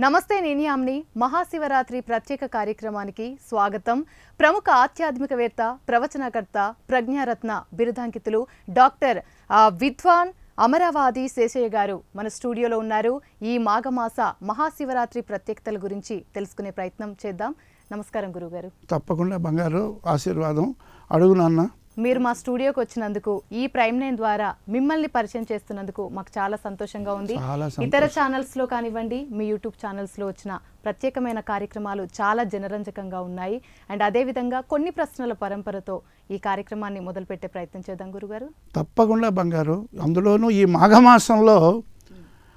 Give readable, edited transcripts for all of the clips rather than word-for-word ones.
నమస్తే నేను యామ్ని మహాశివరాత్రి ప్రత్యేక కార్యక్రమానికి స్వాగతం. ప్రముఖ ఆధ్యాత్మికవేత్త, ప్రవచనకర్త, ప్రజ్ఞారత్న బిరుదాంకితులు డాక్టర్ విద్వాన్ అమరావాది శేషయ్య గారు మన స్టూడియోలో ఉన్నారు. ఈ మాఘమాస మహాశివరాత్రి ప్రత్యేకతల గురించి తెలుసుకునే ప్రయత్నం చేద్దాం. నమస్కారం గురుగారు. తప్పకుండా బంగారు ఆశీర్వాదం అడుగు నాన్న. మీరు మా స్టూడియోకి వచ్చినందుకు, ఈ ప్రైమ్ నైన్ ద్వారా మిమ్మల్ని పరిచయం చేస్తున్నందుకు మాకు చాలా సంతోషంగా ఉంది. ఇతర ఛానల్స్లో కానివ్వండి, మీ యూట్యూబ్ ఛానల్స్లో వచ్చిన ప్రత్యేకమైన కార్యక్రమాలు చాలా జనరంజకంగా ఉన్నాయి. అండ్ అదేవిధంగా కొన్ని ప్రశ్నల పరంపరతో ఈ కార్యక్రమాన్ని మొదలుపెట్టే ప్రయత్నం చేద్దాం గురుగారు. తప్పకుండా బంగారు. అందులోనూ ఈ మాఘమాసంలో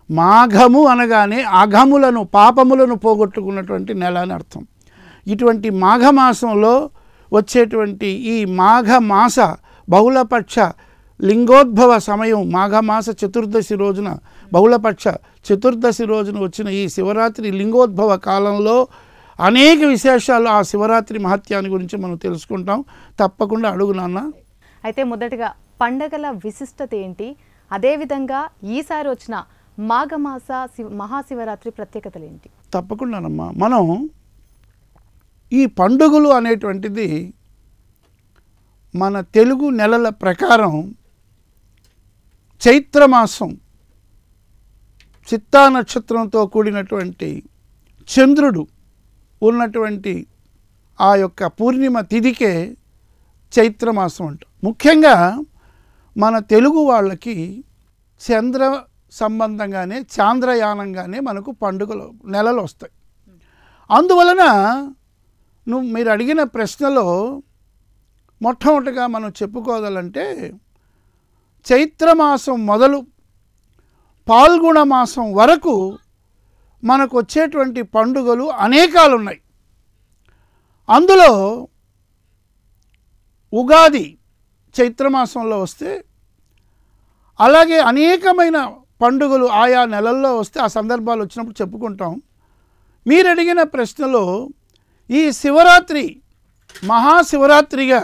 మాఘము అనగానే అఘములను, పాపములను పోగొట్టుకున్నటువంటి నెల అని అర్థం. ఇటువంటి మాఘమాసంలో వచ్చేటువంటి ఈ మాఘమాస బహుళపక్ష లింగోద్భవ సమయం, మాఘమాస చతుర్దశి రోజున, బహుళపక్ష చతుర్దశి రోజున వచ్చిన ఈ శివరాత్రి లింగోద్భవ కాలంలో అనేక విశేషాలు, ఆ శివరాత్రి మహత్యాన్ని గురించి మనం తెలుసుకుంటాం. తప్పకుండా అడుగు నాన్న. అయితే మొదటగా పండగల విశిష్టత ఏంటి, అదేవిధంగా ఈసారి వచ్చిన మాఘమాస మహాశివరాత్రి ప్రత్యేకతలు ఏంటి? తప్పకుండానమ్మా. మనం ఈ పండుగలు అనేటువంటిది మన తెలుగు నెలల ప్రకారం చైత్రమాసం చిత్తా నక్షత్రంతో కూడినటువంటి చంద్రుడు ఉన్నటువంటి ఆ యొక్క పూర్ణిమ తిథికే చైత్రమాసం అంట. ముఖ్యంగా మన తెలుగు వాళ్ళకి చంద్ర సంబంధంగానే, చాంద్రయానంగానే మనకు పండుగలు నెలలు వస్తాయి. అందువలన మీరు అడిగిన ప్రశ్నలో మొట్టమొదటిగా మనం చెప్పుకోవాలంటే, చైత్రమాసం మొదలు పాల్గొన మాసం వరకు మనకు వచ్చేటువంటి పండుగలు అనేకాలు ఉన్నాయి. అందులో ఉగాది చైత్రమాసంలో వస్తే, అలాగే అనేకమైన పండుగలు ఆయా నెలల్లో వస్తే ఆ సందర్భాలు వచ్చినప్పుడు చెప్పుకుంటాం. మీరు అడిగిన ప్రశ్నలో ఈ శివరాత్రి మహాశివరాత్రిగా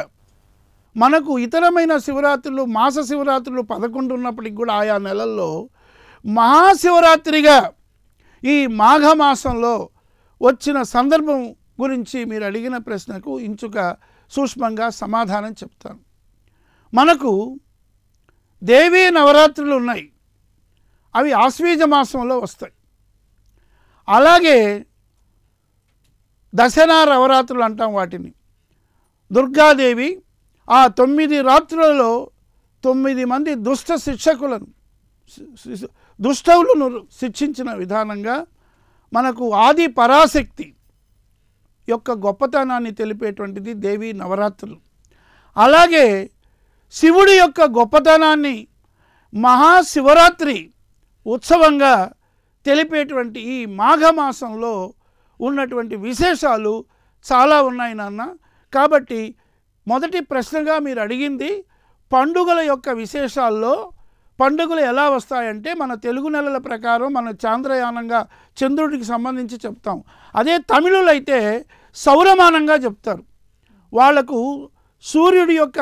మనకు ఇతరమైన శివరాత్రులు, మాస శివరాత్రులు 11 ఉన్నప్పటికి కూడా ఆయా నెలల్లో మహాశివరాత్రిగా ఈ మాఘమాసంలో వచ్చిన సందర్భం గురించి మీరు అడిగిన ప్రశ్నకు ఇంచుక సూక్ష్మంగా సమాధానం చెప్తాను. మనకు దేవీ నవరాత్రులు ఉన్నాయి. అవి ఆశ్వీజ మాసంలో వస్తాయి. అలాగే దసరా నవరాత్రులు అంటాం వాటిని. దుర్గాదేవి ఆ 9 రాత్రులలో 9 మంది దుష్ట శిక్షకులను, దుష్టవులను శిక్షించిన విధానంగా మనకు ఆది పరాశక్తి యొక్క గొప్పతనాన్ని తెలిపేటువంటిది దేవీ నవరాత్రులు. అలాగే శివుడి యొక్క గొప్పతనాన్ని మహాశివరాత్రి ఉత్సవంగా తెలిపేటువంటి ఈ మాఘమాసంలో ఉన్నటువంటి విశేషాలు చాలా ఉన్నాయి నాన్న. కాబట్టి మొదటి ప్రశ్నగా మీరు అడిగింది పండుగల యొక్క విశేషాల్లో, పండుగలు ఎలా వస్తాయంటే మన తెలుగు నెలల ప్రకారం మన చాంద్రయానంగా చంద్రుడికి సంబంధించి చెప్తాం. అదే తమిళులైతే సౌరమానంగా చెప్తారు. వాళ్లకు సూర్యుడి యొక్క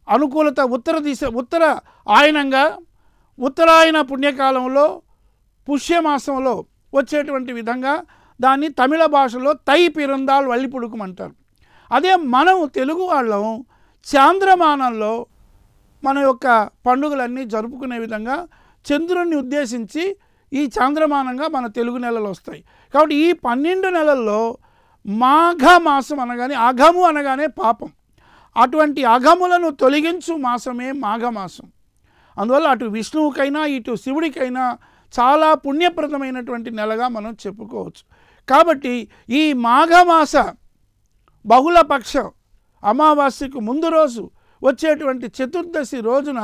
అనుకూలత ఉత్తర ఆయనంగా, ఉత్తరాయణ పుణ్యకాలంలో పుష్యమాసంలో వచ్చేటువంటి విధంగా దాన్ని తమిళ భాషలో తై పిరందాల్ వల్లిపుడుకం అంటారు. అదే మనం తెలుగు వాళ్ళం చాంద్రమానంలో మన యొక్క పండుగలన్నీ జరుపుకునే విధంగా చంద్రుడిని ఉద్దేశించి ఈ చాంద్రమానంగా మన తెలుగు నెలలు వస్తాయి. కాబట్టి ఈ 12 నెలల్లో మాఘమాసం అనగానే, అఘము అనగానే పాపం, అటువంటి అఘములను తొలగించు మాసమే మాఘమాసం. అందువల్ల అటు విష్ణువుకైనా ఇటు శివుడికైనా చాలా పుణ్యప్రదమైనటువంటి నెలగా మనం చెప్పుకోవచ్చు. కాబట్టి ఈ మాఘమాస బహుళపక్ష అమావాస్యకు ముందు రోజు వచ్చేటువంటి చతుర్దశి రోజున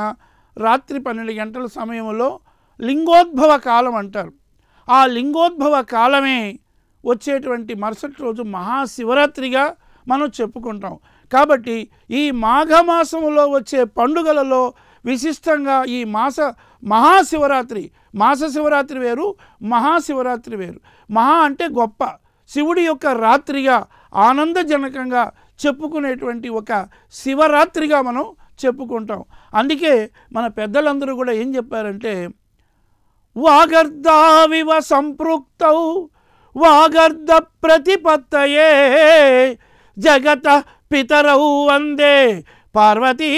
రాత్రి 12 గంటల సమయంలో లింగోద్భవ కాలం అంటారు. ఆ లింగోద్భవ కాలమే వచ్చేటువంటి మరుసటి రోజు మహాశివరాత్రిగా మనం చెప్పుకుంటాం. కాబట్టి ఈ మాఘమాసంలో వచ్చే పండుగలలో విశిష్టంగా ఈ మహాశివరాత్రి, మాస శివరాత్రి వేరు, మహాశివరాత్రి వేరు. మహా అంటే గొప్ప, శివుడి యొక్క రాత్రిగా ఆనందజనకంగా చెప్పుకునేటువంటి ఒక శివరాత్రిగా మనం చెప్పుకుంటాం. అందుకే మన పెద్దలందరూ కూడా ఏం చెప్పారంటే, వాగర్ధావివ సంపృక్తౌ వాగర్ధ ప్రతిపత్తయే జగత పితరౌ వందే పార్వతీ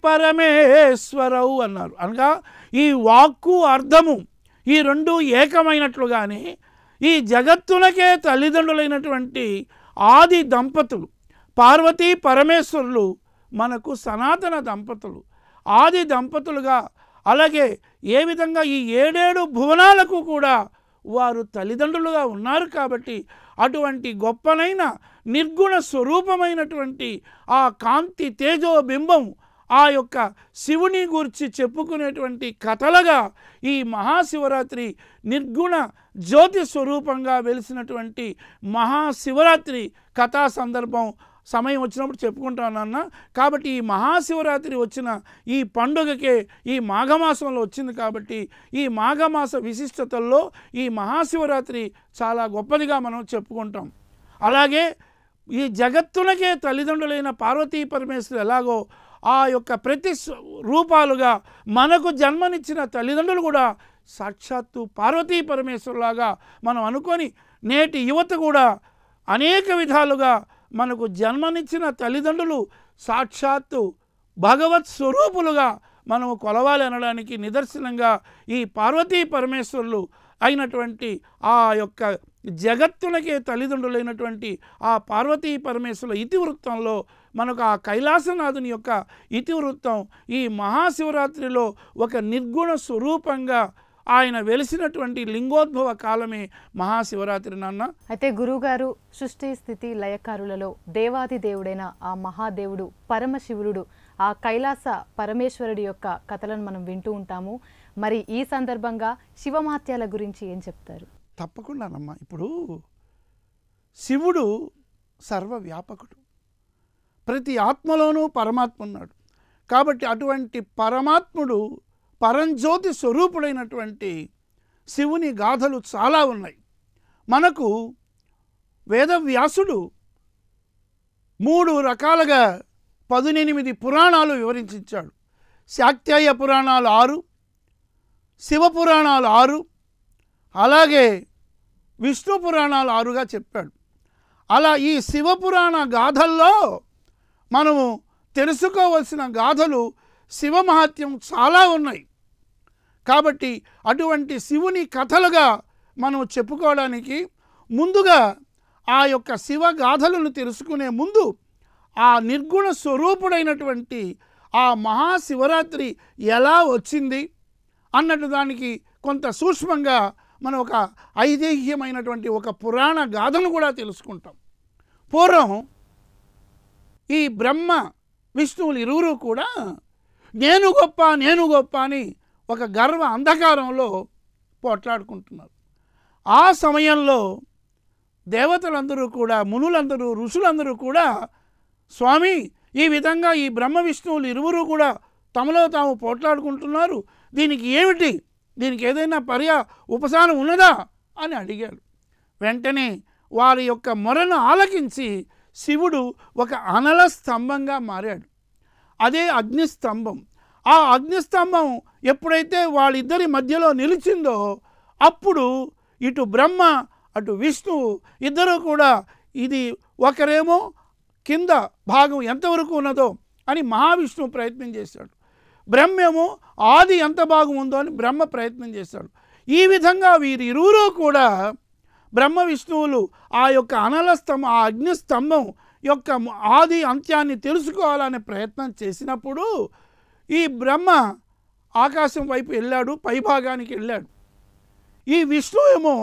పరమేశ్వరౌ అన్నారు. అనగా ఈ వాక్కు అర్థము ఈ రెండు ఏకమైనట్లుగానే ఈ జగత్తునకే తల్లిదండ్రులైనటువంటి ఆది దంపతులు పార్వతీ పరమేశ్వరులు మనకు సనాతన దంపతులు, ఆది దంపతులుగా, అలాగే ఏ విధంగా ఈ 7 భువనాలకు కూడా వారు తల్లిదండ్రులుగా ఉన్నారు. కాబట్టి అటువంటి గొప్పనైన నిర్గుణ స్వరూపమైనటువంటి ఆ కాంతి తేజోబింబం ఆ యొక్క శివుని గురించి చెప్పుకునేటువంటి కథలుగా ఈ మహాశివరాత్రి నిర్గుణ జ్యోతి స్వరూపంగా వెలిసినటువంటి మహాశివరాత్రి కథా సందర్భం సమయం వచ్చినప్పుడు చెప్పుకుంటానన్నా. కాబట్టి ఈ మహాశివరాత్రి వచ్చిన ఈ పండుగకే ఈ మాఘమాసంలో వచ్చింది. కాబట్టి ఈ మాఘమాస విశిష్టతల్లో ఈ మహాశివరాత్రి చాలా గొప్పదిగా మనం చెప్పుకుంటాం. అలాగే ఈ జగత్తునకే తల్లిదండ్రులైన పార్వతీ పరమేశ్వరులు ఎలాగో ఆ యొక్క ప్రతి రూపాలుగా మనకు జన్మనిచ్చిన తల్లిదండ్రులు కూడా సాక్షాత్తు పార్వతీ పరమేశ్వరులాగా మనం అనుకొని నేటి యువత కూడా అనేక విధాలుగా మనకు జన్మనిచ్చిన తల్లిదండ్రులు సాక్షాత్తు భగవత్ స్వరూపులుగా మనము కొలవాలి అనడానికి నిదర్శనంగా ఈ పార్వతీ పరమేశ్వరులు అయినటువంటి ఆ యొక్క జగత్తులకే తల్లిదండ్రులైనటువంటి ఆ పార్వతీ పరమేశ్వరుల ఇతివృత్తంలో మనకు ఆ కైలాసనాథుని యొక్క ఇతివృత్తం ఈ మహాశివరాత్రిలో ఒక నిర్గుణ స్వరూపంగా ఆయన వెలిసినటువంటి లింగోద్భవ కాలమే మహాశివరాత్రి నాన్న. అయితే గురువుగారు సృష్టి స్థితి లయకారులలో దేవాది దేవుడైన ఆ మహాదేవుడు పరమశివుడు ఆ కైలాస పరమేశ్వరుడి యొక్క కథలను మనం వింటూ ఉంటాము. మరి ఈ సందర్భంగా శివమహత్యాల గురించి ఏం చెప్తారు? తప్పకుండానమ్మా. ఇప్పుడు శివుడు సర్వవ్యాపకుడు, ప్రతి ఆత్మలోనూ పరమాత్మ ఉన్నాడు. కాబట్టి అటువంటి పరమాత్ముడు పరంజ్యోతి స్వరూపుడైనటువంటి శివుని గాథలు చాలా ఉన్నాయి. మనకు వేదవ్యాసుడు 3 రకాలుగా 18 పురాణాలు వివరించాడు. శాక్తేయ పురాణాలు 6, శివపురాణాలు 6, అలాగే విష్ణు పురాణాలు 6గా చెప్పాడు. అలా ఈ శివపురాణ గాథల్లో మనము తెలుసుకోవలసిన గాథలు శివమహత్యం చాలా ఉన్నాయి. కాబట్టి అటువంటి శివుని కథలుగా మనం చెప్పుకోవడానికి ముందుగా ఆ యొక్క శివ గాథలను తెలుసుకునే ముందు ఆ నిర్గుణ స్వరూపుడైనటువంటి ఆ మహాశివరాత్రి ఎలా వచ్చింది అన్నట్టు దానికి కొంత సూక్ష్మంగా మనం ఒక ఐతిహ్యమైనటువంటి ఒక పురాణ గాథను కూడా తెలుసుకుంటాం. పూర్వం ఈ బ్రహ్మ విష్ణువులు ఇరువురు కూడా నేను గొప్ప అని ఒక గర్వ అంధకారంలో పోట్లాడుకుంటున్నారు. ఆ సమయంలో దేవతలందరూ కూడా, మునులందరూ, ఋషులందరూ కూడా స్వామి ఈ విధంగా ఈ బ్రహ్మ విష్ణువులు ఇరువురు కూడా తమలో తాము పోట్లాడుకుంటున్నారు, దీనికి ఏమిటి, దీనికి ఏదైనా ఉపశానం ఉన్నదా అని అడిగాడు. వెంటనే వారి యొక్క మొరను ఆలకించి శివుడు ఒక అనల స్తంభంగా మారాడు. అదే అగ్నిస్తంభం. ఆ అగ్నిస్తంభం ఎప్పుడైతే వాళ్ళిద్దరి మధ్యలో నిలిచిందో అప్పుడు ఇటు బ్రహ్మ అటు విష్ణువు ఇద్దరు కూడా ఇది ఒకరేమో కింద భాగం ఎంతవరకు ఉన్నదో అని మహావిష్ణువు ప్రయత్నం చేశాడు, బ్రహ్మేమో ఆది ఎంత భాగం ఉందో అని బ్రహ్మ ప్రయత్నం చేశాడు. ఈ విధంగా వీరిరువురు కూడా బ్రహ్మ విష్ణువులు ఆ యొక్క అనల స్తంభం, ఆ అగ్నిస్తంభం యొక్క ఆది అంత్యాన్ని తెలుసుకోవాలనే ప్రయత్నం చేసినప్పుడు ఈ బ్రహ్మ ఆకాశం వైపు వెళ్ళాడు, పైభాగానికి వెళ్ళాడు. ఈ విష్ణువు ఏమో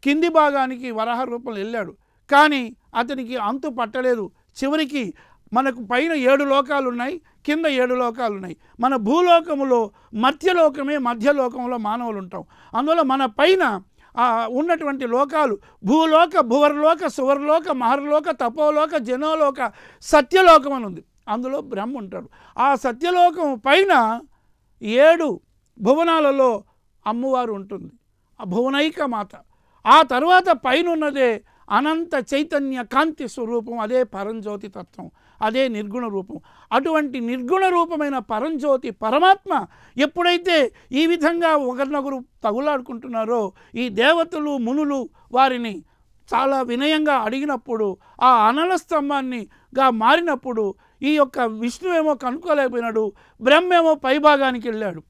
కింది భాగానికి వరాహ రూపంలో వెళ్ళాడు. కానీ అతనికి అంతు పట్టలేదు. చివరికి మనకు పైన 7 లోకాలు ఉన్నాయి, కింద 7 లోకాలు ఉన్నాయి. మన భూలోకములో మధ్యలోకంలో మానవులు ఉంటాం. అందువల్ల మన పైన ఉన్నటువంటి లోకాలు భూలోక, భువర్లోక, సువర్లోక, మహర్లోక, తపోలోక, జనోలోక, సత్యలోకం అని ఉంది. అందులో బ్రహ్మ ఉంటాడు. ఆ సత్యలోకం పైన 7 భువనాలలో అమ్మవారు ఉంటుంది, ఆ భువనైక మాత. ఆ తర్వాత పైన ఉన్నదే అనంత చైతన్య కాంతి స్వరూపం, అదే పరంజ్యోతి తత్వం, అదే నిర్గుణ రూపం. అటువంటి నిర్గుణ రూపమైన పరంజ్యోతి పరమాత్మ ఎప్పుడైతే ఈ విధంగా ఒకరినొకరు తగులాడుకుంటున్నారో ఈ దేవతలు మునులు వారిని చాలా వినయంగా అడిగినప్పుడు ఆ అనల స్తంభాన్నిగా మారినప్పుడు ఈ యొక్క విష్ణువేమో కనుక్కోలేకపోయినాడు, బ్రహ్మేమో పైభాగానికి వెళ్ళాడు.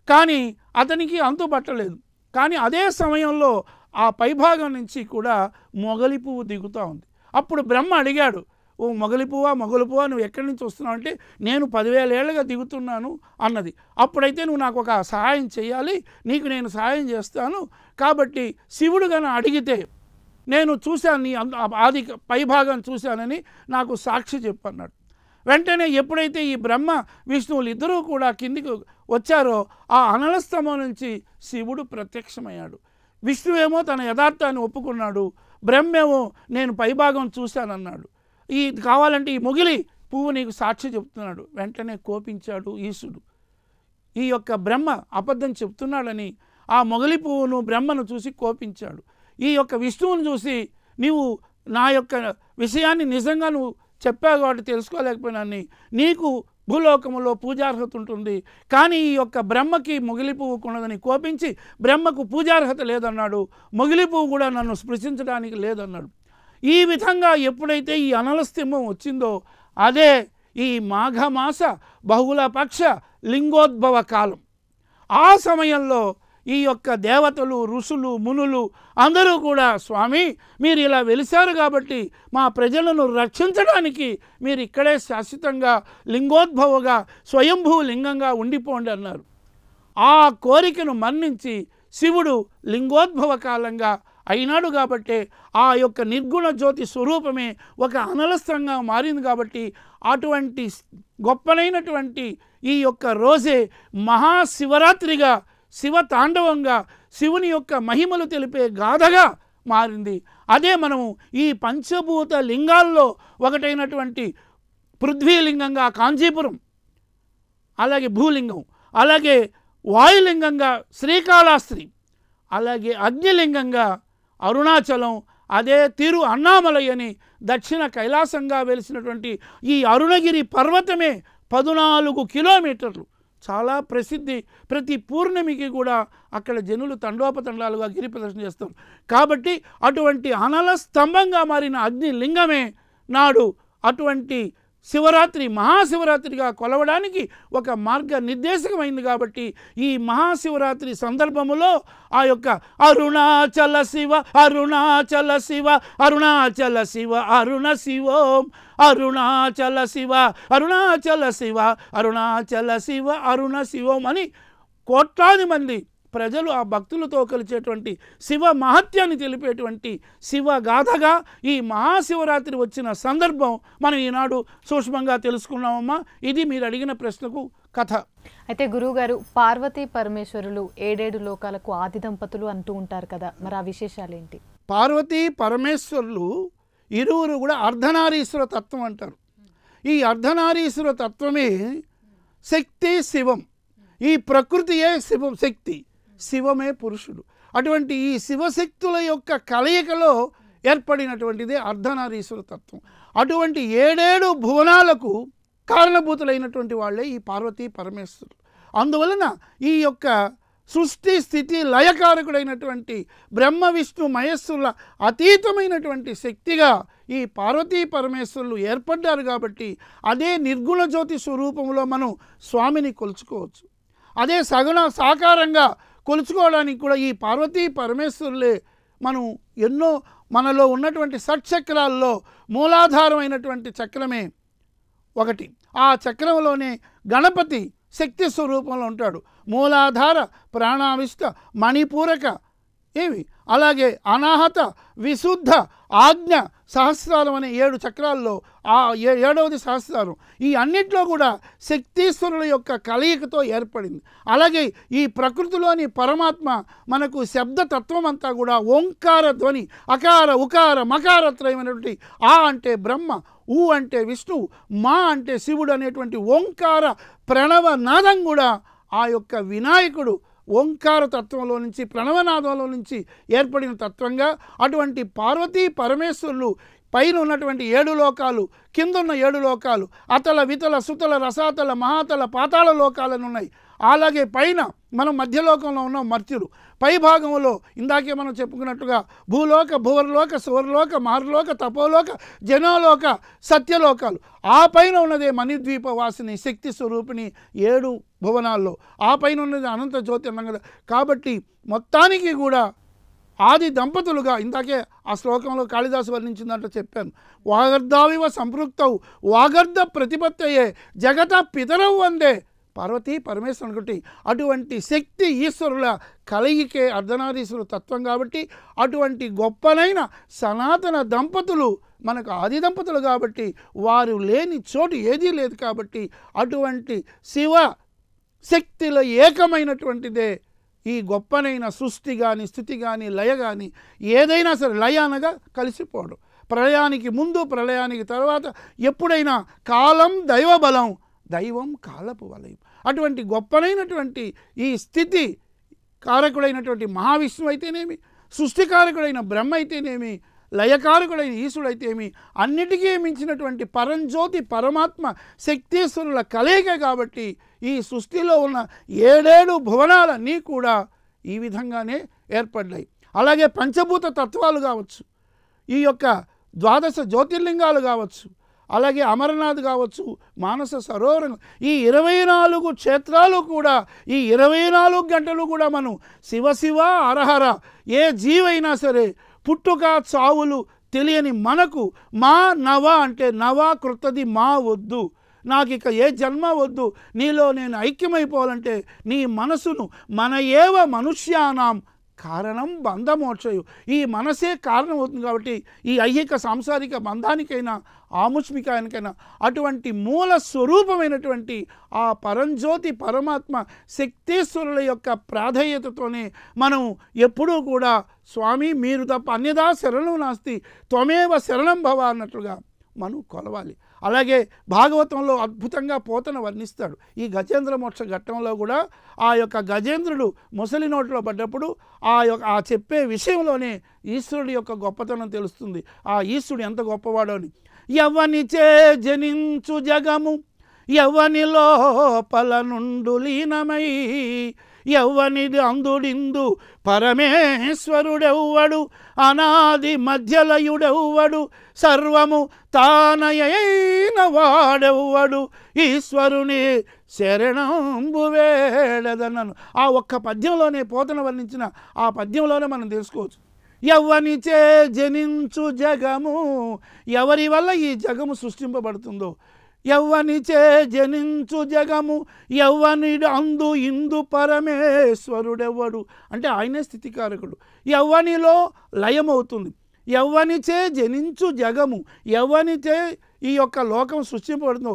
కానీ అతనికి అంతుపట్టలేదు. కానీ అదే సమయంలో ఆ పైభాగం నుంచి కూడా మొగలి పువ్వు దిగుతూ ఉంది. అప్పుడు బ్రహ్మ అడిగాడు, ఓ మొగలి పువ్వా నువ్వు ఎక్కడి నుంచి వస్తున్నావు అంటే, నేను 10,000 ఏళ్ళుగా దిగుతున్నాను అన్నది. అప్పుడైతే నువ్వు నాకు ఒక సహాయం చేయాలి, నీకు నేను సహాయం చేస్తాను. కాబట్టి శివుడు గన అడిగితే నేను చూశాను, నీ ఆది పైభాగం చూశానని నాకు సాక్షి చెప్పన్నాడు. వెంటనే ఎప్పుడైతే ఈ బ్రహ్మ విష్ణువులు ఇద్దరూ కూడా కిందికి వచ్చారో ఆ అనల స్తంభం నుంచి శివుడు ప్రత్యక్షమయ్యాడు. విష్ణువేమో తన యథార్థాన్ని ఒప్పుకున్నాడు, బ్రహ్మేమో నేను పైభాగం చూశానన్నాడు. ఈ కావాలంటే ఈ మొగిలి పువ్వు నీకు సాక్షి చెప్తున్నాడు. వెంటనే కోపించాడు ఈశుడు. ఈ యొక్క బ్రహ్మ అబద్ధం చెప్తున్నాడని ఆ మొగలి పువ్వును బ్రహ్మను చూసి కోపించాడు. ఈ యొక్క విష్ణువును చూసి నీవు నా యొక్క విషయాన్ని నిజంగా నువ్వు చెప్పావు కాబట్టి తెలుసుకోలేకపోయినాన్ని, నీకు భూలోకములో పూజార్హత ఉంటుంది, కానీ ఈ యొక్క బ్రహ్మకి మొగిలి పువ్వుకున్నదని కోపించి బ్రహ్మకు పూజార్హత లేదన్నాడు, మొగిలి పువ్వు కూడా నన్ను స్పృశించడానికి లేదన్నాడు. ఈ విధంగా ఎప్పుడైతే ఈ అనల స్తంభం వచ్చిందో అదే ఈ మాఘమాస బహుళ పక్ష లింగోద్భవ కాలం. ఆ సమయంలో ఈ యొక్క దేవతలు, ఋషులు, మునులు అందరూ కూడా స్వామి మీరు ఇలా వెలిశారు కాబట్టి మా ప్రజలను రక్షించడానికి మీరు ఇక్కడే శాశ్వతంగా లింగోద్భవగా స్వయంభూ లింగంగా ఉండిపోండి అన్నారు. ఆ కోరికను మన్నించి శివుడు లింగోద్భవ కాలంగా అయినాడు కాబట్టి ఆ యొక్క నిర్గుణ జ్యోతి స్వరూపమే ఒక అనలస్తంగా మారింది. కాబట్టి అటువంటి గొప్పనైనటువంటి ఈ యొక్క రోజే మహాశివరాత్రిగా, శివ తాండవంగా, శివుని యొక్క మహిమలు తెలిపే గాథగా మారింది. అదే మనము ఈ పంచభూత లింగాల్లో ఒకటైనటువంటి పృథ్వీలింగంగా కాంచీపురం, అలాగే భూలింగం, అలాగే వాయులింగంగా శ్రీకాళహస్తి, అలాగే అగ్నిలింగంగా అరుణాచలం, అదే తిరు అన్నామలై అని దక్షిణ కైలాసంగా వెలిసినటువంటి ఈ అరుణగిరి పర్వతమే 14 కిలోమీటర్లు చాలా ప్రసిద్ధి. ప్రతి పూర్ణమికి కూడా అక్కడ జనులు తండోపతండాలుగా గిరి ప్రదర్శన చేస్తారు. కాబట్టి అటువంటి అనల స్తంభంగా మారిన అగ్నిలింగమే నాడు అటువంటి శివరాత్రి మహాశివరాత్రిగా కొలవడానికి ఒక మార్గ నిర్దేశకమైంది. కాబట్టి ఈ మహాశివరాత్రి సందర్భములో ఆ యొక్క అరుణాచల శివ అరుణాచల శివ అరుణాచల శివ అరుణ శివోం అరుణాచల శివ అరుణాచల శివ అరుణాచల శివ అరుణ శివోం అని కోట్లాది మంది ప్రజలు ఆ భక్తులతో కలిసేటువంటి శివ మహత్యాన్ని తెలిపేటువంటి శివగాథగా ఈ మహాశివరాత్రి వచ్చిన సందర్భం మనం ఈనాడు సూక్ష్మంగా తెలుసుకున్నామమ్మా. ఇది మీరు అడిగిన ప్రశ్నకు కథ. అయితే గురువుగారు, పార్వతీ పరమేశ్వరులు 7 లోకాలకు ఆది దంపతులు అంటూ ఉంటారు కదా, మరి ఆ విశేషాలు ఏంటి? పార్వతీ పరమేశ్వరులు ఇరువురు కూడా అర్ధనారీశ్వర తత్వం అంటారు. ఈ అర్ధనారీశ్వర తత్వమే శక్తి శివం. ఈ ప్రకృతియే శివం శక్తి, శివమే పురుషుడు. అటువంటి ఈ శివశక్తుల యొక్క కలయికలో ఏర్పడినటువంటిదే అర్ధనారీశ్వర తత్వం. అటువంటి 7 భువనాలకు కారణభూతులైనటువంటి వాళ్ళే ఈ పార్వతీ పరమేశ్వరులు. అందువలన ఈ యొక్క సృష్టి స్థితి లయకారకుడైనటువంటి బ్రహ్మ విష్ణు మహేశ్వరుల అతీతమైనటువంటి శక్తిగా ఈ పార్వతీ పరమేశ్వరులు ఏర్పడ్డారు. కాబట్టి అదే నిర్గుణ జ్యోతి స్వరూపంలో మనం స్వామిని కొలుచుకోవచ్చు. అదే సగుణ సాకారంగా కొలుచుకోవడానికి కూడా ఈ పార్వతీ పరమేశ్వరులే మనం ఎన్నో మనలో ఉన్నటువంటి షట్చక్రాల్లో మూలాధారమైనటువంటి చక్రమే ఒకటి. ఆ చక్రంలోనే గణపతి శక్తి స్వరూపంలో ఉంటాడు. మూలాధార, ప్రాణావిష్ట, మణిపూరక ఏవి, అలాగే అనాహత, విశుద్ధ, ఆజ్ఞ సహస్రారం అనే 7 చక్రాల్లో ఆ 7వది సహస్రారం. ఈ అన్నిట్లో కూడా శక్తీశ్వరుల యొక్క కలయికతో ఏర్పడింది. అలాగే ఈ ప్రకృతిలోని పరమాత్మ మనకు శబ్దతత్వం అంతా కూడా ఓంకార ధ్వని, అకార ఉకార మకారత్రయమైనటువంటి ఆ అంటే బ్రహ్మ, ఊ అంటే విష్ణువు, మా అంటే శివుడు అనేటువంటి ఓంకార ప్రణవ నాదం కూడా ఆ యొక్క వినాయకుడు ఓంకార తత్వంలో నుంచి, ప్రణవనాదంలో నుంచి ఏర్పడిన తత్వంగా అటువంటి పార్వతీ పరమేశ్వరులు పైన ఉన్నటువంటి 7 లోకాలు, కిందున్న 7 లోకాలు, అతల వితల సుతల రసాతల మహాతల పాతాళ లోకాలను ఉన్నాయి. అలాగే పైన మనం మధ్యలోకంలో ఉన్నాం, మర్త్యులు. పై భాగంలో ఇందాకే మనం చెప్పుకున్నట్టుగా భూలోక, భువర్లోక, సువర్లోక, మారులోక, తపోలోక, జనాలోక, సత్యలోకాలు. ఆ పైన ఉన్నదే మణిద్వీప వాసిని, శక్తి స్వరూపిణి 7 భువనాల్లో. ఆ పైన ఉన్నది అనంత జ్యోతిర్లింగ. కాబట్టి మొత్తానికి కూడా ఆది దంపతులుగా ఇందాకే ఆ శ్లోకంలో కాళిదాసు వర్ణించిందంటే చెప్పాను. వాగర్ధావివ సంపృక్తవు వాగర్ధ ప్రతిపత్తయే జగత పితరవు వందే పార్వతీ పరమేశ్వరుని ఒకటి. అటువంటి శక్తి ఈశ్వరుల కలయికే అర్ధనారీశ్వరు తత్వం. కాబట్టి అటువంటి గొప్పనైన సనాతన దంపతులు మనకు ఆది దంపతులు కాబట్టి వారు లేని చోటు ఏదీ లేదు. కాబట్టి అటువంటి శివ శక్తిలో ఏకమైనటువంటిదే ఈ గొప్పనైన సృష్టి కానీ, స్థితి కానీ, లయ కానీ, ఏదైనా సరే. లయ అనగా కలిసిపోవడం. ప్రళయానికి ముందు, ప్రళయానికి తర్వాత, ఎప్పుడైనా కాలం దైవబలం, దైవం కాలపు వలయం. అటువంటి గొప్పనైనటువంటి ఈ స్థితి కారకుడైనటువంటి మహావిష్ణువు అయితేనేమి, సృష్టికారకుడైన బ్రహ్మ అయితేనేమి, లయకారకుడైన ఈశ్వరుడైతేమి, అన్నిటికీ మించినటువంటి పరంజ్యోతి పరమాత్మ శక్తీశ్వరుల కలయిక. కాబట్టి ఈ సృష్టిలో ఉన్న 7 భువనాలన్నీ కూడా ఈ విధంగానే ఏర్పడ్డాయి. అలాగే పంచభూత తత్వాలు కావచ్చు, ఈ యొక్క 12 జ్యోతిర్లింగాలు కావచ్చు, అలాగే అమరనాథ్ కావచ్చు, మానస సరోవరం, ఈ 24 క్షేత్రాలు కూడా, ఈ 24 గంటలు కూడా మనం శివ శివ హరహర. ఏ జీవైనా సరే పుట్టుక చావులు తెలియని మనకు మా నవ అంటే నవ కృతది మా వద్దు, నాకు ఇక ఏ జన్మ వద్దు, నీలో నేను ఐక్యమైపోవాలంటే నీ మనసును మన ఏవ మనుష్యానాం కారణం బంధమోక్షయు. ఈ మనసే కారణం అవుతుంది. కాబట్టి ఈ ఐహిక సాంసారిక బంధానికైనా ఆముష్మికానికైనా అటువంటి మూల స్వరూపమైనటువంటి ఆ పరంజ్యోతి పరమాత్మ శక్తీశ్వరుల యొక్క ప్రాధేయతతోనే మనం ఎప్పుడూ కూడా స్వామి మీరు తప్ప అన్యదా శరణం నాస్తి త్వమేవ శరణం భవ అన్నట్లుగా మనం కొలవాలి. అలాగే భాగవతంలో అద్భుతంగా పోతన వర్ణిస్తాడు. ఈ గజేంద్ర మోక్ష ఘట్టంలో కూడా ఆ యొక్క గజేంద్రుడు ముసలి నోట్లో పడ్డప్పుడు ఆ చెప్పే విషయంలోనే ఈశ్వరుడి యొక్క గొప్పతనం తెలుస్తుంది. ఆ ఈశ్వరుడు ఎంత గొప్పవాడో అని. యవ్వనిచే జనించు జగము యవ్వని లోపల నుండు లీనమై యవ్వనిది అందుడిందు పరమేశ్వరుడెవ్వడు అనాది మధ్యలయుడెవ్వడు సర్వము తానయైన వాడెవ్వడు ఈశ్వరుని శరణంబు వేడదనను. ఆ ఒక్క పద్యంలోనే పోతన వర్ణించిన ఆ పద్యంలోనే మనం తెలుసుకోవచ్చు. యవ్వనిచే జనించు జగము, ఎవరి వల్ల ఈ జగము సృష్టింపబడుతుందో, యవ్వనిచే జనించు జగము యవ్వనిడు అందు ఇందు పరమేశ్వరుడెవ్వడు అంటే ఆయనే స్థితికారకుడు. యవ్వనిలో లయమవుతుంది. యవ్వనిచే జనించు జగము, యవ్వనిచే ఈ యొక్క లోకం సృష్టింపబడుతుందో,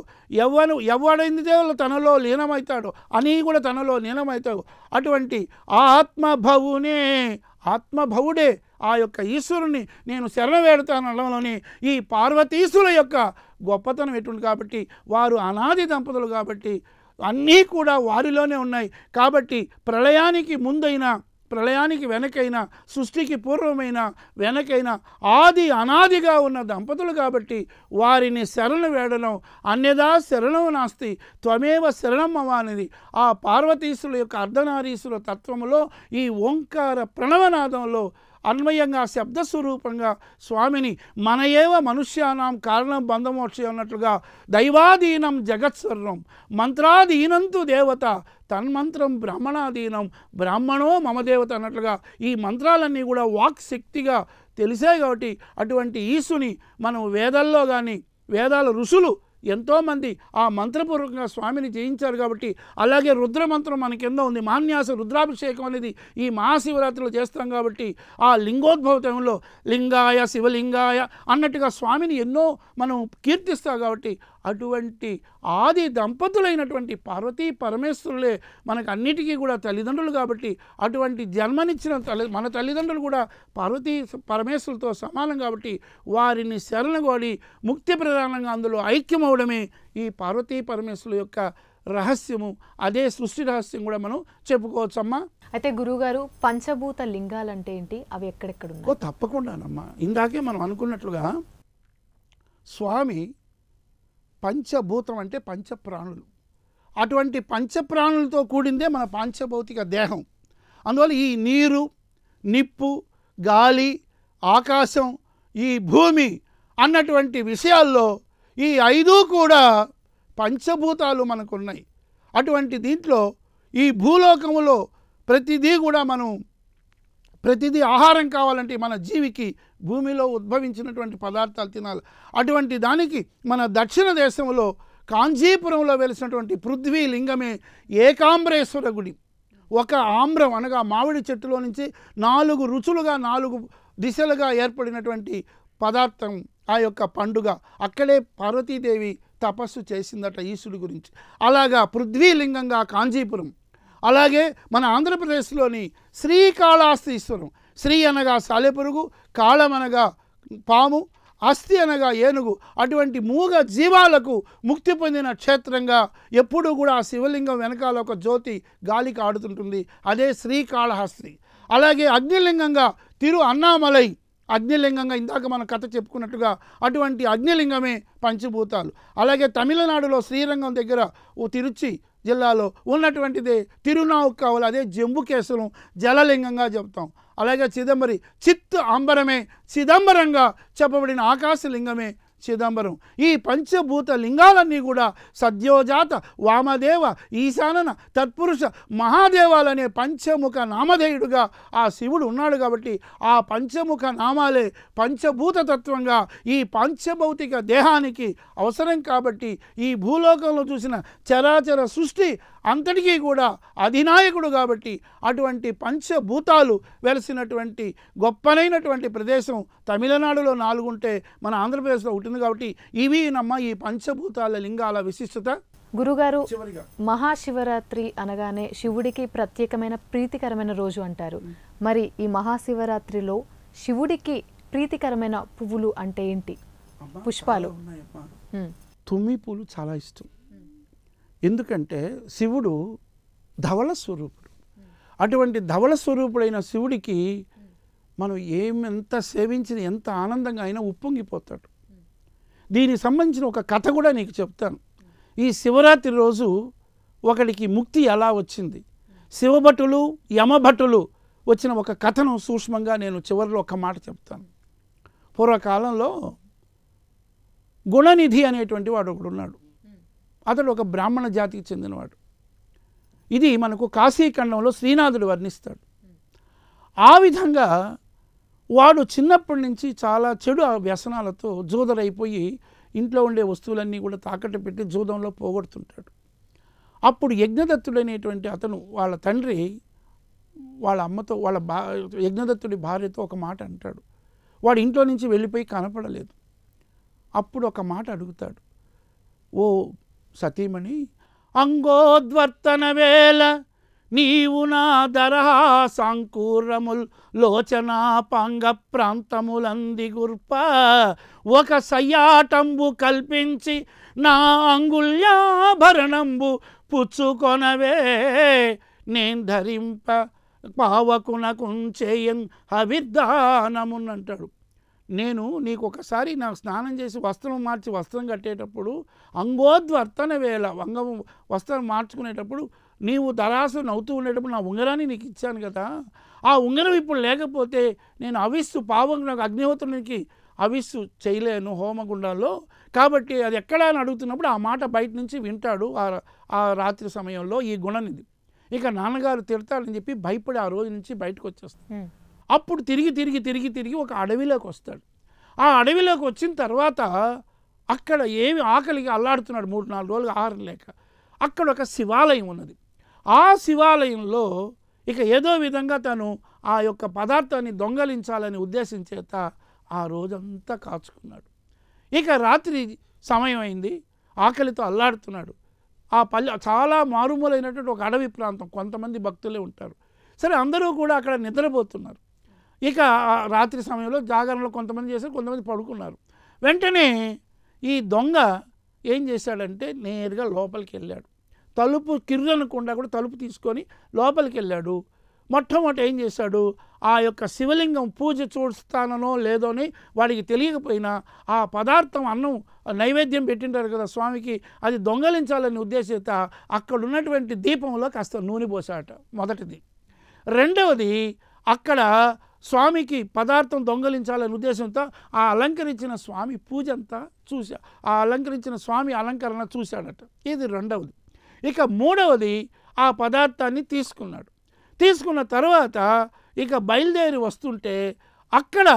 ఎవడైందితే తనలో లీనమవుతాడో అని కూడా తనలో లీనమవుతాడు. అటువంటి ఆత్మభవునే, ఆత్మభవుడే ఆ యొక్క ఈశ్వరుని నేను శరణ వేడతాను అనడంలోని ఈ పార్వతీశుల యొక్క గొప్పతనం ఎటువంటి. కాబట్టి వారు అనాది దంపతులు కాబట్టి అన్నీ కూడా వారిలోనే ఉన్నాయి. కాబట్టి ప్రళయానికి ముందైనా ప్రళయానికి వెనకైనా సృష్టికి పూర్వమైన వెనకైనా ఆది అనాదిగా ఉన్న దంపతులు కాబట్టి వారిని శరణు వేడడం అన్యదా శరణం నాస్తి త్వమేవ శరణం అవ అనేది ఆ పార్వతీశ్వరుల యొక్క అర్ధనారీశ్వర తత్వములో ఈ ఓంకార ప్రణవనాదంలో అన్వయంగా శబ్దస్వరూపంగా స్వామిని మన ఏవ మనుష్యానాం కారణం బంధమోక్ష అన్నట్లుగా దైవాధీనం జగత్సర్వం మంత్రాధీనంతు దేవత తన్మంత్రం బ్రాహ్మణాధీనం బ్రాహ్మణో మమ దేవత అన్నట్లుగా ఈ మంత్రాలన్నీ కూడా వాక్ శక్తిగా తెలిసాయి. కాబట్టి అటువంటి ఈశుని మనం వేదాల్లో కానీ వేదాల ఋషులు ఎంతోమంది ఆ మంత్రపూర్వకంగా స్వామిని జయించారు. కాబట్టి అలాగే రుద్రమంత్రం మనకి ఎన్నో ఉంది. మాన్యాస రుద్రాభిషేకం అనేది ఈ మహాశివరాత్రిలో చేస్తాం. కాబట్టి ఆ లింగోద్భవ టైంలో లింగాయ శివలింగాయ అన్నట్టుగా స్వామిని ఎన్నో మనం కీర్తిస్తాం. కాబట్టి అటువంటి ఆది దంపతులైనటువంటి పార్వతీ పరమేశ్వరులే మనకు అన్నిటికీ కూడా తల్లిదండ్రులు. కాబట్టి అటువంటి జన్మనిచ్చిన మన తల్లిదండ్రులు కూడా పార్వతీ పరమేశ్వరులతో సమానం. కాబట్టి వారిని శరణగోడి ముక్తి ప్రధానంగా అందులో ఐక్యమవడమే ఈ పార్వతీ పరమేశ్వరుల యొక్క రహస్యము. అదే సృష్టి రహస్యం కూడా మనం చెప్పుకోవచ్చమ్మా. అయితే గురువుగారు పంచభూత లింగాలు అంటే ఏంటి, అవి ఎక్కడెక్కడ ఉన్నాయి? తప్పకుండానమ్మా. ఇందాకే మనం అనుకున్నట్లుగా స్వామి పంచభూతం అంటే పంచప్రాణులు. అటువంటి పంచప్రాణులతో కూడిందే మన పాంచభౌతిక దేహం. అందువల్ల ఈ నీరు, నిప్పు, గాలి, ఆకాశం, ఈ భూమి అన్నటువంటి విషయాల్లో ఈ 5 కూడా పంచభూతాలు మనకున్నాయి. అటువంటి దీంట్లో ఈ భూలోకములో ప్రతిదీ ఆహారం కావాలంటే మన జీవికి భూమిలో ఉద్భవించినటువంటి పదార్థాలు తినాలి. అటువంటి దానికి మన దక్షిణ దేశంలో కాంచీపురంలో వెలిసినటువంటి పృథ్వీ లింగమే ఏకాంబరేశ్వర గుడి. ఒక ఆమ్రం అనగా మామిడి చెట్టులో నుంచి 4 రుచులుగా 4 దిశలుగా ఏర్పడినటువంటి పదార్థం ఆ యొక్క పండుగ. అక్కడే పార్వతీదేవి తపస్సు చేసిందట ఈశ్వరుడి గురించి. అలాగా పృథ్వీలింగంగా కాంచీపురం. అలాగే మన ఆంధ్రప్రదేశ్లోని శ్రీకాళహస్తీశ్వరం. శ్రీ అనగా సాలెపురుగు, కాళం అనగా పాము, అస్థి అనగా ఏనుగు. అటువంటి మూగ జీవాలకు ముక్తి పొందిన క్షేత్రంగా ఎప్పుడూ కూడా ఆ శివలింగం వెనకాల ఒక జ్యోతి గాలికి ఆడుతుంటుంది. అదే శ్రీకాళహస్తి. అలాగే అగ్నిలింగంగా తిరు అన్నామలై, అగ్నిలింగంగా ఇందాక మన కథ చెప్పుకున్నట్టుగా అటువంటి అగ్నిలింగమే పంచభూతాలు. అలాగే తమిళనాడులో శ్రీరంగం దగ్గర తిరుచి జిల్లాలో ఉన్నటువంటిదే తిరునావుక్కావల్, అదే జంబుకేశ్వరం జలలింగంగా చెప్తాం. అలాగే చిదంబరి చిత్ అంబరమే చిదంబరంగా చెప్పబడిన ఆకాశలింగమే చిదంబరం. ఈ పంచభూత లింగాలన్నీ కూడా సద్యోజాత, వామదేవ, ఈశానన, తత్పురుష, మహాదేవాలనే పంచముఖ నామధేయుడుగా ఆ శివుడు ఉన్నాడు. కాబట్టి ఆ పంచముఖ నామాలే పంచభూత తత్వంగా ఈ పంచభౌతిక దేహానికి అవసరం. కాబట్టి ఈ భూలోకంలో చూసిన చరాచర సృష్టి అంతటికీ కూడా అధినాయకుడు. కాబట్టి అటువంటి పంచభూతాలు వెలిసినటువంటి గొప్పనైనటువంటి ప్రదేశం తమిళనాడులో 4 ఉంటే మన ఆంధ్రప్రదేశ్లో ఉంటుంది. కాబట్టి ఇవి నమ్మ ఈ పంచభూతాల లింగాల విశిష్టత. గురుగారు, మహాశివరాత్రి అనగానే శివుడికి ప్రత్యేకమైన ప్రీతికరమైన రోజు అంటారు. మరి ఈ మహాశివరాత్రిలో శివుడికి ప్రీతికరమైన పువ్వులు అంటే ఏంటి? పుష్పాలు. తుమ్మి పూలు చాలా ఇష్టం. ఎందుకంటే శివుడు ధవళ స్వరూపుడు. అటువంటి ధవళ స్వరూపుడైన శివుడికి మనం ఎంత సేవించిన ఎంత ఆనందంగా అయినా ఉప్పొంగిపోతాడు. దీనికి సంబంధించిన ఒక కథ కూడా నీకు చెప్తాను. ఈ శివరాత్రి రోజు ఒకడికి ముక్తి ఎలా వచ్చింది, శివభటులు యమభటులు వచ్చిన ఒక కథను సూక్ష్మంగా నేను చివరిలో ఒక మాట చెప్తాను. పూర్వకాలంలో గుణనిధి అనేటువంటి వాడు ఒకడున్నాడు. అతడు ఒక బ్రాహ్మణ జాతికి చెందినవాడు. ఇది మనకు కాశీఖండంలో శ్రీనాథుడు వర్ణిస్తాడు. ఆ విధంగా వాడు చిన్నప్పటి నుంచి చాలా చెడు వ్యసనాలతో జూదరైపోయి ఇంట్లో ఉండే వస్తువులన్నీ కూడా తాకట్టు పెట్టి జూదంలో పోగొడుతుంటాడు. అప్పుడు యజ్ఞదత్తుడనేటువంటి అతను వాళ్ళ తండ్రి వాళ్ళ అమ్మతో యజ్ఞదత్తుడి భార్యతో ఒక మాట అంటాడు. వాడు ఇంట్లో నుంచి వెళ్ళిపోయి కనపడలేదు. అప్పుడు ఒక మాట అడుగుతాడు, ఓ సతీమణి, అంగోద్వర్తన వేళ నీవు నా దరహా సాంకూరముల్ లోచనా పాంగ ప్రాంతములంది గుర్ప ఒక సయ్యాటంబు కల్పించి నా అంగుళ్యాభరణంబు పుచ్చుకొనవే నేను ధరింప పావకునకుంచేయన్ అవిర్ధానమునంటాడు. నేను నీకు ఒకసారి నాకు స్నానం చేసి వస్త్రం మార్చి వస్త్రం కట్టేటప్పుడు అంగోద్వర్తన వేళ వస్త్రం మార్చుకునేటప్పుడు నీవు దరాసు నవ్వుతూ ఉండేటప్పుడు నా ఉంగరాన్ని నీకు ఇచ్చాను కదా, ఆ ఉంగరం ఇప్పుడు లేకపోతే నేను అవిస్సు నాకు అగ్నిహోత్రునికి అవిస్సు చేయలేను హోమగుండాల్లో. కాబట్టి అది ఎక్కడా అని అడుగుతున్నప్పుడు ఆ మాట బయట నుంచి వింటాడు ఆ రాత్రి సమయంలో ఈ గుణనిధి. ఇక నాన్నగారు తిడతాడని చెప్పి భయపడి ఆ రోజు నుంచి బయటకు వచ్చేస్తాడు. అప్పుడు తిరిగి ఒక అడవిలోకి వస్తాడు. ఆ అడవిలోకి వచ్చిన తర్వాత అక్కడ ఏమి ఆకలికి అల్లాడుతున్నాడు 3-4 రోజులు ఆహారం లేక. అక్కడ ఒక శివాలయం ఉన్నది. ఆ శివాలయంలో ఇక ఏదో విధంగా తను ఆ యొక్క పదార్థాన్ని దొంగలించాలని ఉద్దేశం చేత ఆ రోజంతా కాచుకున్నాడు. ఇక రాత్రి సమయం అయింది, ఆకలితో అల్లాడుతున్నాడు. ఆ చాలా మారుమూలైనటువంటి ఒక అడవి ప్రాంతం, కొంతమంది భక్తులే ఉంటారు. సరే, అందరూ కూడా అక్కడ నిద్రపోతున్నారు. ఇక రాత్రి సమయంలో జాగరణలో కొంతమంది చేశారు, కొంతమంది పడుకున్నారు. వెంటనే ఈ దొంగ ఏం చేశాడంటే నేరుగా లోపలికి వెళ్ళాడు. తలుపు కిర్రనకుండా కూడా తలుపు తీసుకొని లోపలికి వెళ్ళాడు. మొట్టమొదట ఏం చేశాడు, ఆ యొక్క శివలింగం పూజ చూస్తానో లేదోని వాడికి తెలియకపోయినా ఆ పదార్థం అన్నం నైవేద్యం పెట్టింటారు కదా స్వామికి, అది దొంగలించాలని ఉద్దేశంతో అక్కడ ఉన్నటువంటి దీపంలో కాస్త నూనె పోసాట మొదటిది. రెండవది, అక్కడ స్వామికి పదార్థం దొంగలించాలనే ఉద్దేశంతో ఆ అలంకరించిన స్వామి పూజ అంతా ఆ అలంకరించిన స్వామి అలంకరణ చూశాడట. ఇది రెండవది. ఇక మూడవది, ఆ పదార్థాన్ని తీసుకున్న తర్వాత ఇక బయలుదేరి వస్తుంటే అక్కడ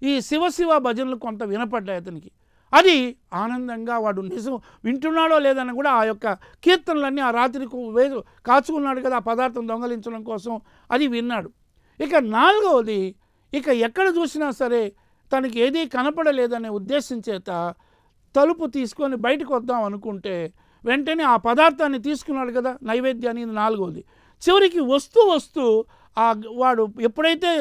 ఈ శివ భజనలు కొంత వినపడ్డాయి అతనికి. అది ఆనందంగా వాడు నిజం వింటున్నాడో లేదని కూడా ఆ యొక్క కీర్తనలన్నీ ఆ రాత్రికి కాచుకున్నాడు కదా ఆ పదార్థం దొంగలించడం కోసం, అది విన్నాడు. ఇక నాలుగవది, ఇక ఎక్కడ చూసినా సరే తనకి ఏదీ కనపడలేదనే ఉద్దేశం చేత తలుపు తీసుకొని బయటకు వద్దాం అనుకుంటే వెంటనే ఆ పదార్థాన్ని తీసుకున్నాడు కదా నైవేద్యాన్ని, ఇది నాలుగవది. చివరికి వస్తూ వాడు ఎప్పుడైతే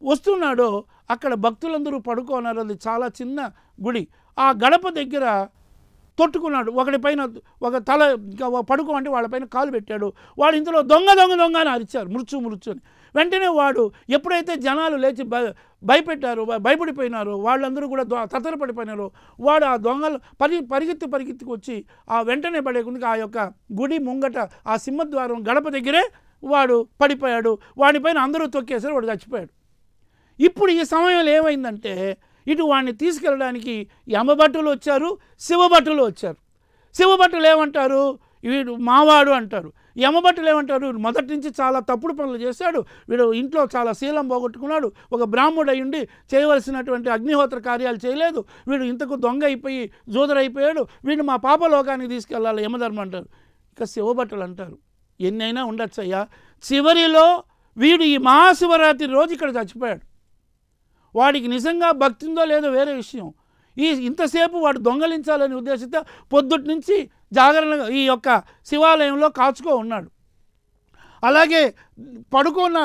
వస్తున్నాడో అక్కడ భక్తులందరూ పడుకోన్నారు. అది చాలా చిన్న గుడి. ఆ గడప దగ్గర తొట్టుకున్నాడు, ఒకటిపైన ఒక తల పడుకో అంటే వాళ్ళపైన కాలు పెట్టాడు. వాడు ఇంతలో దొంగ అని అరిచారు, మృత్యు అని. వెంటనే వాడు ఎప్పుడైతే జనాలు లేచి భయపడిపోయినారో, వాళ్ళందరూ కూడా తత్తరపడిపోయినారో, వాడు ఆ దొంగలు పరిగెత్తి వచ్చి ఆ వెంటనే పడేకుంది ఆ యొక్క గుడి ముంగట ఆ సింహద్వారం గడప దగ్గరే వాడు పడిపోయాడు. వాడిపైన అందరూ తొక్కేసారు, వాడు చచ్చిపోయాడు. ఇప్పుడు ఈ సమయంలో ఏమైందంటే ఇటు వాడిని తీసుకెళ్ళడానికి యమభటులు వచ్చారు, శివభటులు వచ్చారు. శివభటులు ఏమంటారు, వీడు మావాడు అంటారు. యమభటులు ఏమంటారు, మొదటి నుంచి చాలా తప్పుడు పనులు చేశాడు, వీడు ఇంట్లో చాలా శీలం పోగొట్టుకున్నాడు, ఒక బ్రాహ్మణుడు అయ్యుండి చేయవలసినటువంటి అగ్నిహోత్ర కార్యాలు చేయలేదు, వీడు ఇంతకు దొంగ అయిపోయి జోదరైపోయాడు, వీడు మా పాపలోకానికి తీసుకెళ్ళాలి యమధర్మం అంటారు. ఇక శివభటులు అంటారు, ఎన్నైనా ఉండొచ్చయ్యా, చివరిలో వీడు ఈ మహాశివరాత్రి రోజు ఇక్కడ చచ్చిపోయాడు. వాడికి నిజంగా భక్తి ఉందో లేదో వేరే విషయం. ఇంతసేపు వాడు దొంగలించాలనే ఉద్దేశంతో పొద్దుటి నుంచి జాగరణ ఈ యొక్క శివాలయంలో కాచుకో ఉన్నాడు. అలాగే పడుకున్న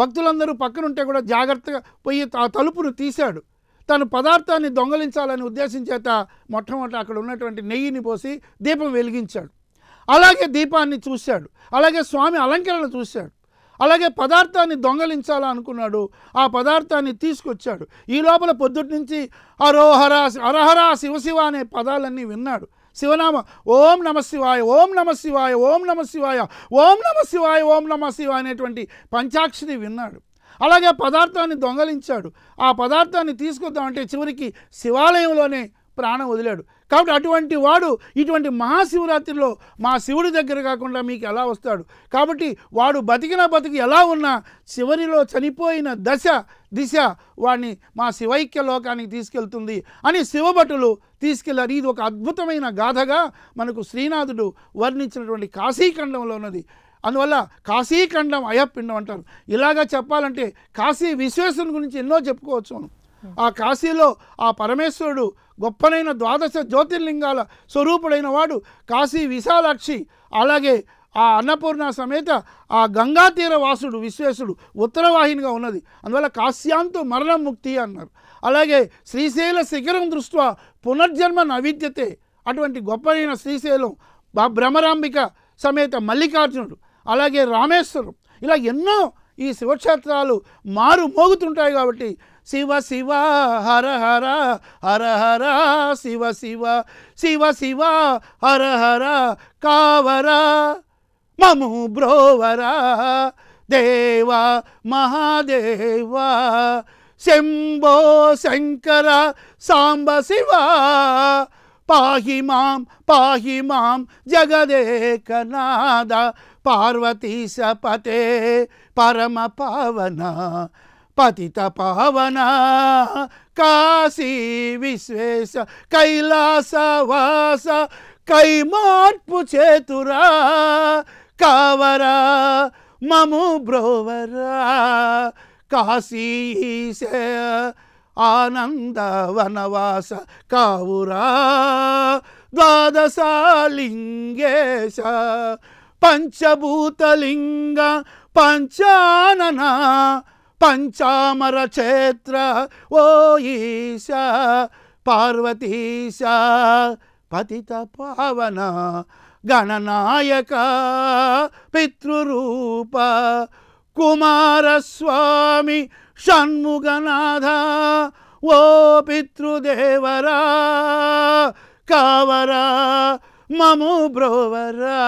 భక్తులందరూ పక్కనుంటే కూడా జాగ్రత్తగా పోయి ఆ తలుపును తీశాడు. తను పదార్థాన్ని దొంగలించాలని ఉద్దేశం చేత మొట్టమొదట అక్కడ ఉన్నటువంటి నెయ్యిని పోసి దీపం వెలిగించాడు. అలాగే దీపాన్ని చూశాడు, అలాగే స్వామి అలంకరణ చూశాడు, అలాగే పదార్థాన్ని దొంగలించాలా అనుకున్నాడు. ఆ పదార్థాన్ని తీసుకొచ్చాడు. ఈ లోపల పొద్దుటి నుంచి హరహర శివ అనే పదాలన్నీ విన్నాడు. శివనామ ఓం నమ శివాయ, ఓం నమ శివాయ, ఓం నమ శివాయ, ఓం నమ శివాయ, ఓం నమ శివాయ అనేటువంటి పంచాక్షరి విన్నాడు. అలాగే పదార్థాన్ని దొంగలించాడు. ఆ పదార్థాన్ని తీసుకొద్దామంటే చివరికి శివాలయంలోనే ప్రాణం వదిలాడు. కాబట్టి అటువంటి వాడు ఇటువంటి మహాశివరాత్రిలో మా శివుడి దగ్గర కాకుండా మీకు ఎలా వస్తాడు? కాబట్టి వాడు బతికి ఎలా ఉన్నా చివరిలో చనిపోయిన దిశ వాడిని మా శివైక్య లోకానికి తీసుకెళ్తుంది అని శివభటులు తీసుకెళ్లారు. ఇది ఒక అద్భుతమైన గాథగా మనకు శ్రీనాథుడు వర్ణించినటువంటి కాశీఖండంలో ఉన్నది. అందువల్ల కాశీఖండం అయపిండం అంటారు. ఇలాగా చెప్పాలంటే కాశీ విశ్వేశ్వరుని గురించి ఎన్నో చెప్పుకోవచ్చు మనం. ఆ కాశీలో ఆ పరమేశ్వరుడు గొప్పనైన 12 జ్యోతిర్లింగాల స్వరూపుడైన వాడు కాశీ విశాలాక్షి. అలాగే ఆ అన్నపూర్ణ సమేత ఆ గంగాతీర వాసుడు విశ్వేశ్వరుడు ఉత్తరవాహినిగా ఉన్నది. అందువల్ల కాశ్యాంతు మరణం ముక్తి అన్నారు. అలాగే శ్రీశైల శిఖరం దృష్ట్యా పునర్జన్మ నవిద్యతే, అటువంటి గొప్పనైన శ్రీశైలం, భ్రమరాంబిక సమేత మల్లికార్జునుడు, అలాగే రామేశ్వరం, ఇలా ఎన్నో ఈ శివక్షేత్రాలు మారు మోగుతుంటాయి. కాబట్టి శివ శివ హర హర హర హర శివ శివ శివ శివ హర హర కావర మము బ్రోవర దేవ మహాదేవ శంభో శంకర సాంబ శివ పాహి మాం జగదేకనాథ పార్వతీశ పతే పరమ పావన పతిత పావన కాశీ విశ్వేశ కైలాసవాస కైమార్పు చేతురా కావరా మము బ్రోవరా కాశీశ ఆనంద వనవాస కావురా ద్వాదశాలింగేశ పంచభూతలింగ పంచానన పంచామర క్షేత్ర ఓ ఈశ పార్వతీశ పతిత పావన గణనాయక పితృరూప కుమారస్వామి షణ్ముగనాథ ఓ పితృదేవరా కావరా మము బ్రోవరా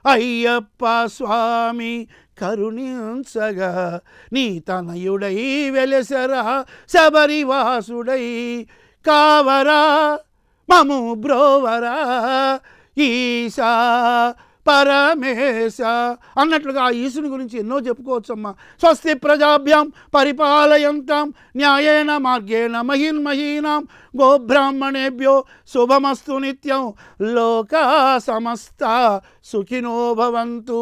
అయ్యప్ప స్వామి కరుణించగా నీ తనయుడై వెలసరా శబరివాసుడై కావరా మము బ్రోవరా ఈశా పరమేశ అన్నట్లుగా ఆ ఈశుని గురించి ఎన్నో చెప్పుకోవచ్చమ్మా. స్వస్తి ప్రజాభ్యాం పరిపాలయంతాం న్యాయేన మార్గేణ మహిన్మహీనాం గోబ్రాహ్మణేభ్యో శుభమస్తు నిత్యం లోకా సమస్త సుఖినో భవంతు.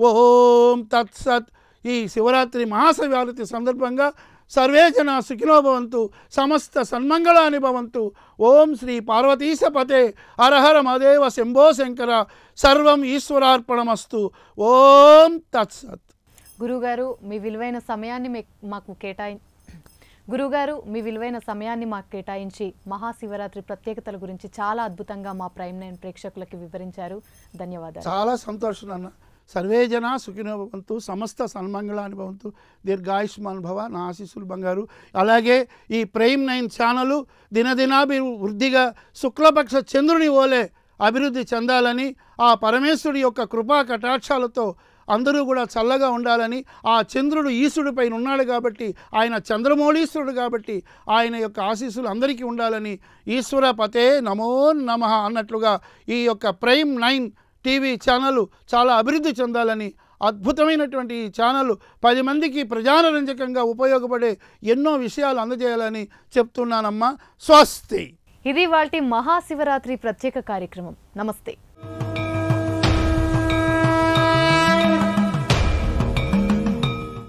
ఓం తత్సత్. ఈ శివరాత్రి మహాశివరాత్రి సందర్భంగా సర్వే జనా సుఖినో భవంతు, సమస్త సన్మంగళాని భవంతు. ఓం శ్రీ పార్వతీశపతే హరహర మదేవ శంభో శంకర. సర్వం ఈశ్వరార్పణమస్తు. ఓం తత్సత్. గురుగారు మీ విలువైన సమయాన్ని మాకు కేటాయించి మహాశివరాత్రి ప్రత్యేకతల గురించి చాలా అద్భుతంగా మా ప్రైమ్ 9 ప్రేక్షకులకి వివరించారు. ధన్యవాదాలు. చాలా సంతోషం అన్న. సర్వే జనా సుఖినో భవంతు, సమస్త సన్మంగళాని భవంతు. దీర్ఘాయుష్మాన్ భవ. నా ఆశీస్సులు బంగారు. అలాగే ఈ ప్రైమ్ 9 ఛానలు దినదినాభివృద్ధిగా శుక్లపక్ష చంద్రుని ఓలే అభివృద్ధి చెందాలని, ఆ పరమేశ్వరుడి యొక్క కృపా కటాక్షాలతో అందరూ కూడా చల్లగా ఉండాలని, ఆ చంద్రుడు ఈశ్వరుడిపై ఉన్నాడు కాబట్టి, ఆయన చంద్రమౌళీశ్వరుడు కాబట్టి ఆయన యొక్క ఆశీస్సులు అందరికీ ఉండాలని, ఈశ్వర పతే నమో నమః అన్నట్లుగా ఈ యొక్క ప్రైమ్ 9 టీవీ ఛానల్ చాలా అభివృద్ధి చెందాలని, అద్భుతమైనటువంటి ఈ ఛానల్ 10 మందికి ప్రజానరంజకంగా ఉపయోగపడే ఎన్నో విషయాలు అందజేయాలని చెప్తున్నానమ్మా. స్వస్తి. ఇది వాటి మహాశివరాత్రి ప్రత్యేక కార్యక్రమం. నమస్తే.